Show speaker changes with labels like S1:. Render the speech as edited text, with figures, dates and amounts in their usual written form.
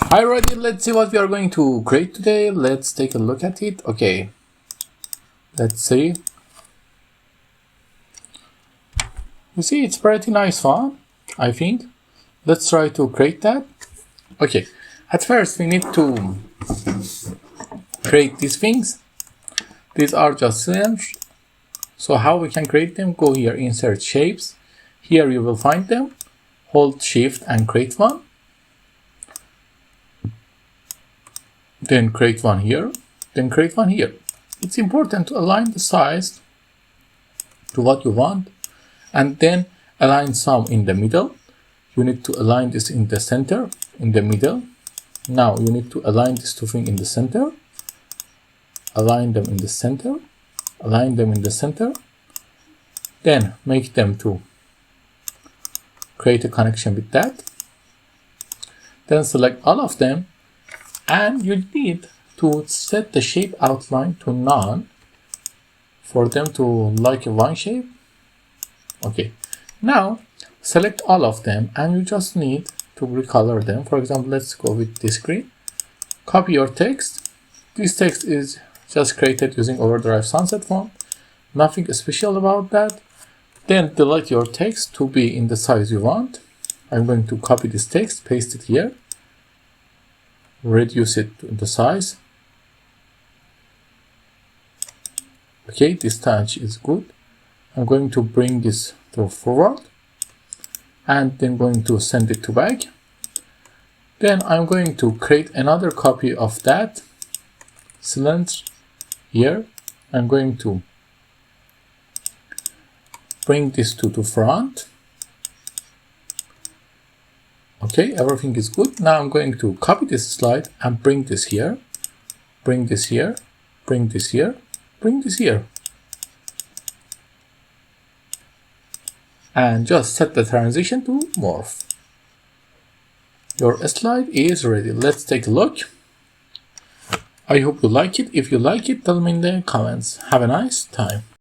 S1: Alrighty, let's see what we are going to create today. Let's take a look at it. Okay, let's see. You see, it's pretty nice font, I think. Let's try to create that. Okay, at first we need to create these things. These are just cylinders. So how we can create them? Go here, insert shapes. Here you will find them. Hold shift and create one. Then create one here. Then create one here. It's important to align the size to what you want. And then align some in the middle. You need to align this in the center, in the middle. Now you need to align these two things in the center. Align them in the center. Align them in the center. Then make them to create a connection with that. Then select all of them. And you need to set the shape outline to none for them to like a one shape. Okay, now select all of them and you just need to recolor them. For example, let's go with this green. Copy your text. This text is just created using Overdrive Sunset font. Nothing special about that. Then delete your text to be in the size you want. I'm going to copy this text, paste it here. Reduce it to the size. Okay, this touch is good. I'm going to bring this to forward and then going to send it to back. Then I'm going to create another copy of that cylinder here. I'm going to bring this to the front. Okay, everything is good. Now I'm going to copy this slide and bring this here, bring this here, bring this here, bring this here. And just set the transition to morph. Your slide is ready. Let's take a look. I hope you like it. If you like it, tell me in the comments. Have a nice time.